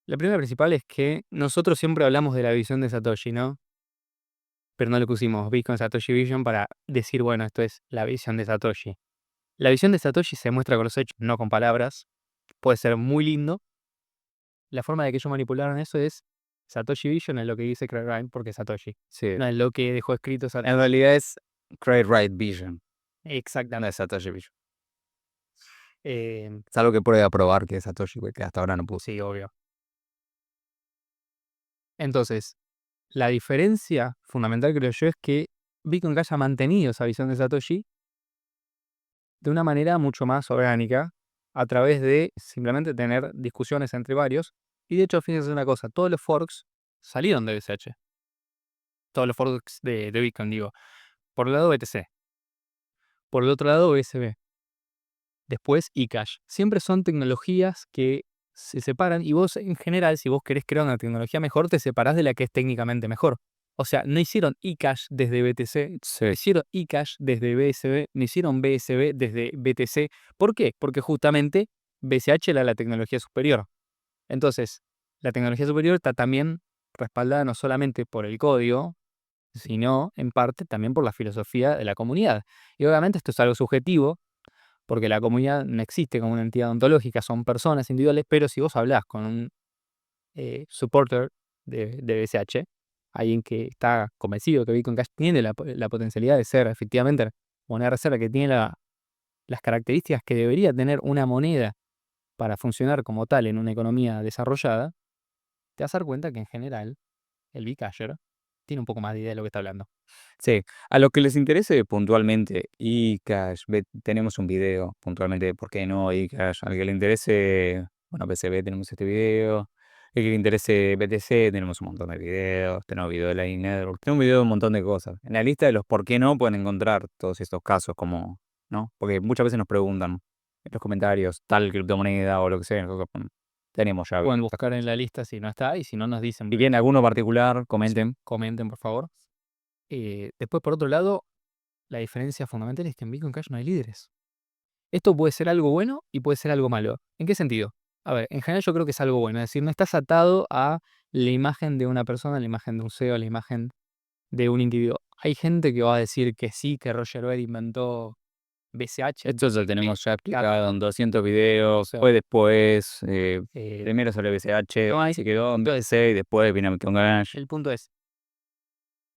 la primera principal es que nosotros siempre hablamos de la visión de Satoshi, ¿no? Pero no le pusimos Bitcoin Satoshi Vision para decir, bueno, esto es la visión de Satoshi. La visión de Satoshi se muestra con los hechos, no con palabras. Puede ser muy lindo. La forma de que ellos manipularon eso es Satoshi Vision es lo que dice Craig Wright porque es Satoshi. Sí. No es lo que dejó escrito Satoshi. En realidad es Create Right Vision, no Exactamente. es Satoshi Vision. Eh, Es algo que puede probar que es Satoshi, que hasta ahora no pudo. sí, obvio. Entonces, la diferencia fundamental, creo yo, es que Bitcoin Cash ha mantenido esa visión de Satoshi de una manera mucho más orgánica, a través de simplemente tener discusiones entre varios. Y de hecho, fíjense una cosa, todos los forks salieron de BCH. Todos los forks de Bitcoin, digo. Por el lado BTC, por el otro lado BSB, después eCash. Siempre son tecnologías que se separan y vos en general, si vos querés crear una tecnología mejor, te separás de la que es técnicamente mejor. O sea, no hicieron eCash desde BTC, Sí. no hicieron eCash desde BSB, no hicieron BSB desde BTC. ¿Por qué? Porque justamente BCH era la tecnología superior. Entonces, la tecnología superior está también respaldada no solamente por el código, sino en parte también por la filosofía de la comunidad. Y obviamente esto es algo subjetivo, porque la comunidad no existe como una entidad ontológica, son personas individuales, pero si vos hablás con un supporter de BCH, alguien que está convencido que Bitcoin Cash tiene la potencialidad de ser efectivamente moneda reserva, que tiene las características que debería tener una moneda para funcionar como tal en una economía desarrollada, te vas a dar cuenta que en general el Bcasher tiene un poco más de idea de lo que está hablando. Sí, a lo que les interese puntualmente eCash, tenemos un video puntualmente de por qué no eCash. Al que le interese, bueno, PCB tenemos este video. El que le interese BTC tenemos un montón de videos. Tenemos video de Lightning Network, tenemos video de un montón de cosas. En la lista de los por qué no pueden encontrar todos estos casos como, ¿no? Porque muchas veces nos preguntan en los comentarios tal criptomoneda o lo que sea. Nosotros tenemos ya. Pueden buscar en la lista si no está y si no nos dicen, Si quieren alguno particular, comenten. comenten por favor. Después, por otro lado, la diferencia fundamental es que en Bitcoin Cash no hay líderes. Esto puede ser algo bueno y puede ser algo malo. ¿En qué sentido? A ver, en general yo creo que es algo bueno. Es decir, no estás atado a la imagen de una persona, la imagen de un CEO, la imagen de un individuo. Hay gente que va a decir que sí, que Roger Ver inventó BCH. Esto lo tenemos ya Claro. explicado en 200 videos. sea, Fue después, Eh, primero salió BCH, ahí se quedó en BC y después vino Bitcoin Cash. el punto es,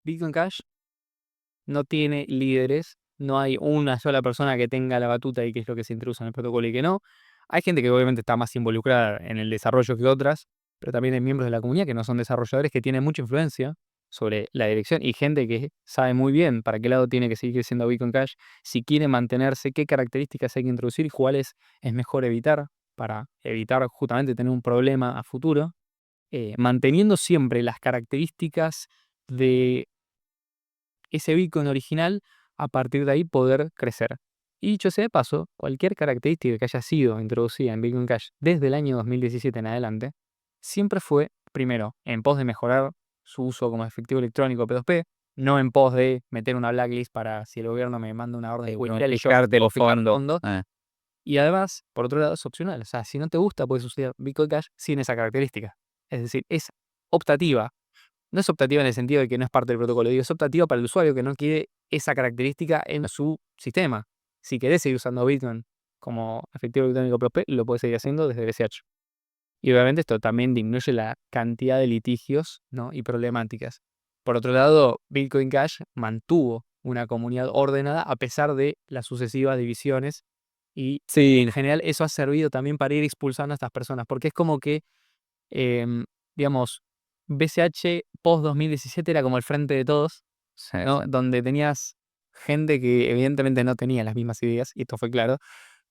Bitcoin Cash no tiene líderes, no hay una sola persona que tenga la batuta y que es lo que se introduce en el protocolo y que no. Hay gente que obviamente está más involucrada en el desarrollo que otras, pero también hay miembros de la comunidad que no son desarrolladores que tienen mucha influencia sobre la dirección y gente que sabe muy bien para qué lado tiene que seguir siendo Bitcoin Cash, si quiere mantenerse, qué características hay que introducir y cuáles es mejor evitar para evitar justamente tener un problema a futuro. manteniendo siempre las características de ese Bitcoin original, a partir de ahí poder crecer. Y dicho sea de paso, cualquier característica que haya sido introducida en Bitcoin Cash desde el año 2017 en adelante, siempre fue, primero, en pos de mejorar su uso como efectivo electrónico P2P, no en pos de meter una blacklist para si el gobierno me manda una orden judicial y yo Fijarte puedo el fijar fondo. fondos. Y además, por otro lado, es opcional. O sea, si no te gusta, puedes usar Bitcoin Cash sin esa característica. Es decir, es optativa. No es optativa en el sentido de que no es parte del protocolo, digo, es optativa para el usuario que no quiere esa característica en su sistema. Si querés seguir usando Bitcoin como efectivo electrónico P2P, lo puedes seguir haciendo desde BCH. Y obviamente esto también disminuye la cantidad de litigios, ¿no? y problemáticas. Por otro lado, Bitcoin Cash mantuvo una comunidad ordenada a pesar de las sucesivas divisiones y Sí, en general eso ha servido también para ir expulsando a estas personas, porque es como que, digamos, BCH post 2017 era como el frente de todos, sí, ¿no? sí. Donde tenías gente que evidentemente no tenía las mismas ideas, y esto fue claro.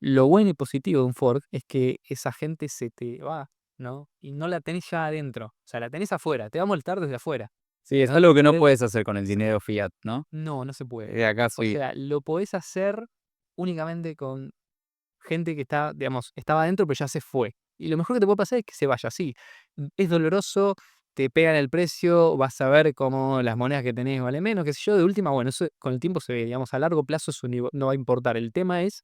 Lo bueno y positivo de un fork es que esa gente se te va, ¿no? Y no la tenés ya adentro, o sea, la tenés afuera, te va a molestar desde afuera. Sí, es No algo que no podés- puedes hacer con el dinero fiat, ¿no? no, no se puede. Acá O sí. sea, lo podés hacer únicamente con gente que está, digamos, estaba adentro pero ya se fue. Y lo mejor que te puede pasar es que se vaya así. Es doloroso, te pegan el precio, vas a ver cómo las monedas que tenés valen menos, qué sé yo. De última, bueno, eso con el tiempo se ve, digamos, a largo plazo eso no va a importar. El tema es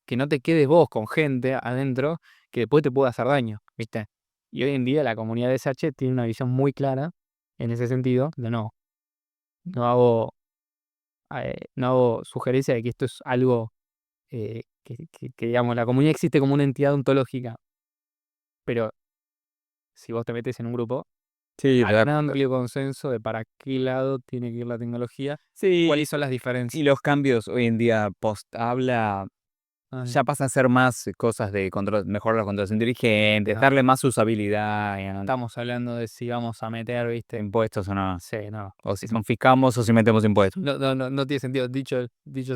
que no te quedes vos con gente adentro que después te pueda hacer daño, ¿viste? Y hoy en día la comunidad de SH tiene una visión muy clara en ese sentido, de no hago, no hago sugerencia de que esto es algo que, digamos, la comunidad existe como una entidad ontológica, pero si vos te metes en un grupo, Sí, hay un amplio consenso de para qué lado tiene que ir la tecnología, sí, cuáles son las y diferencias. los cambios hoy en día post habla Ay, ya pasan a ser más cosas de control, mejorar los controles inteligentes, no, darle más usabilidad, estamos hablando de si vamos a meter, ¿viste? impuestos o no, Sí, no. o si confiscamos o si metemos impuestos. No tiene sentido. Dicho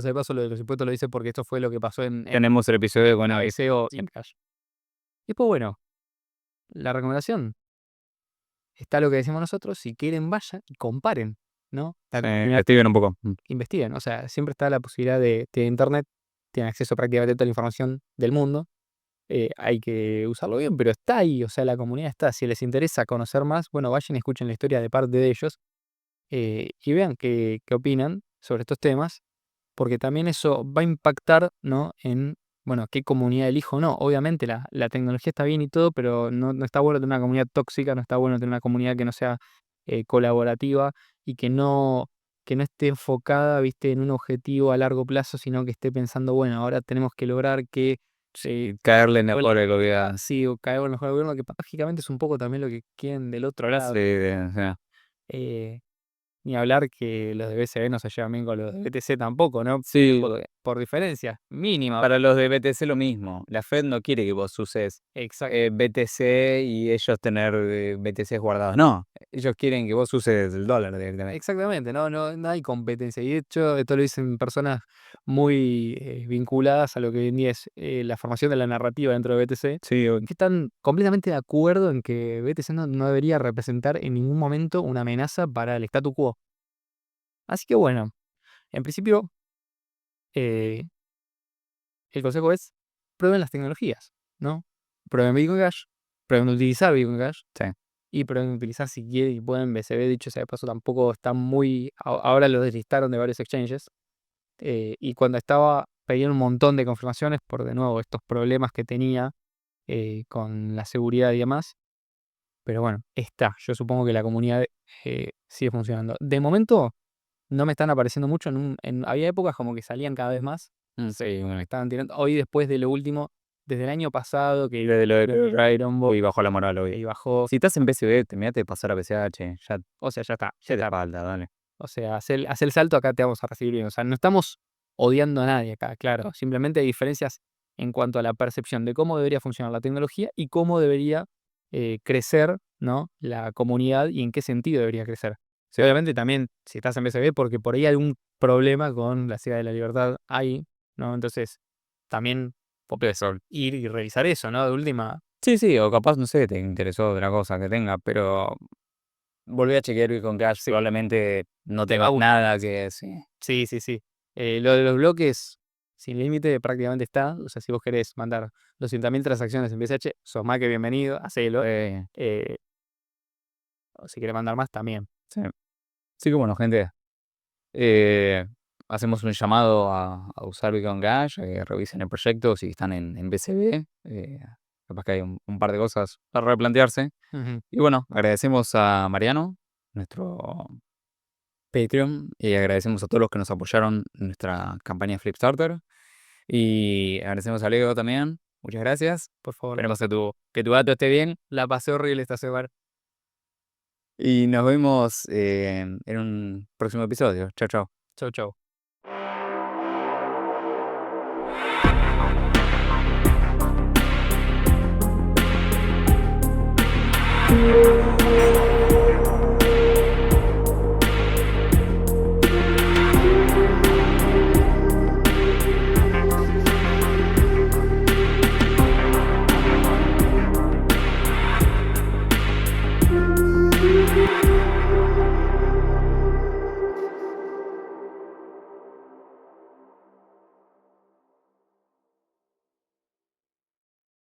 sea de paso, lo de los impuestos lo dice porque esto fue lo que pasó en Tenemos el episodio con Avis. ABC o en Cash. Y pues bueno, la recomendación está lo que decimos nosotros. Si quieren, vayan y comparen, ¿no? Estoy bien un poco. Investiguen. O sea, siempre está la posibilidad de Internet, tienen acceso prácticamente a toda la información del mundo. Hay que usarlo bien, pero está ahí, o sea, la comunidad está. Si les interesa conocer más, bueno, vayan y escuchen la historia de parte de ellos y vean qué opinan sobre estos temas, porque también eso va a impactar, ¿no? En, bueno, qué comunidad elijo o no. Obviamente la tecnología está bien y todo, pero no está bueno tener una comunidad tóxica, no está bueno tener una comunidad que no sea colaborativa y que no esté enfocada, viste, en un objetivo a largo plazo, sino que esté pensando, bueno, ahora tenemos que lograr que Sí, caerle en el Hola. pobre del gobierno. sí, o caer en el mejor gobierno, que paradójicamente es un poco también lo que quieren del otro lado. Sí, o sea. Eh, Ni hablar que los de BCB no se llevan bien con los de BTC tampoco, ¿no? Sí, Por diferencia mínima. para los de BTC lo mismo. La Fed no quiere que vos uses Exacto. BTC y ellos tener BTC guardados. No, ellos quieren que vos uses el dólar directamente. Exactamente, no hay competencia. Y de hecho, esto lo dicen personas muy vinculadas a lo que hoy en día es la formación de la narrativa dentro de BTC, Sí, que están completamente de acuerdo en que BTC no debería representar en ningún momento una amenaza para el statu quo. Así que bueno, en principio, eh, el consejo es prueben las tecnologías, ¿no? Prueben Bitcoin Cash, prueben utilizar Bitcoin Cash sí. y prueben utilizar si quieren y pueden BCB. Dicho sea de paso, tampoco está muy. Ahora lo deslistaron de varios exchanges. Y cuando estaba, pedían un montón de confirmaciones por de nuevo estos problemas que tenía con la seguridad y demás. Pero bueno, está. Yo supongo que la comunidad sigue funcionando. De momento, no me están apareciendo mucho. Había épocas como que salían cada vez más. Sí, bueno. Estaban tirando. Hoy, después de lo último, desde el año pasado, que De lo de Iron Ball y bajó la moral y hoy. bajó. Si estás en BCB, terminate de pasar a BCH. Ya, O sea, ya está. ya te falta, dale. O sea, hacer el salto acá te vamos a recibir bien. O sea, no estamos odiando a nadie acá, claro. Simplemente hay diferencias en cuanto a la percepción de cómo debería funcionar la tecnología y cómo debería crecer, ¿no? la comunidad y en qué sentido debería crecer. Sí, obviamente también, si estás en BCB, porque por ahí hay algún problema con la ciudad de la libertad ahí, ¿no? Entonces, también vos podés ir y revisar eso, ¿no? De última, Sí, o capaz, no sé, te interesó otra cosa que tenga, pero volví a chequear Bitcoin Cash, probablemente no Te va a tengas gustar. nada que sí. Sí. Lo de los bloques sin límite prácticamente está. O sea, si vos querés mandar 200.000 transacciones en BCH, sos más que bienvenido, hacelo. Eh, o si querés mandar más, también. Sí. Así que bueno, gente, eh, hacemos un llamado a usar Bitcoin Cash, revisen el proyecto si están en BCB, capaz que hay un par de cosas para replantearse. Ujú. Y bueno, agradecemos a Mariano, nuestro Patreon, y agradecemos a todos los que nos apoyaron en nuestra campaña Flipstarter. Y agradecemos a Leo también. Muchas gracias. Por favor. Esperemos que tu gato esté bien. La pasé horrible esta semana. Y nos vemos en un próximo episodio. Chao, chao. Chau.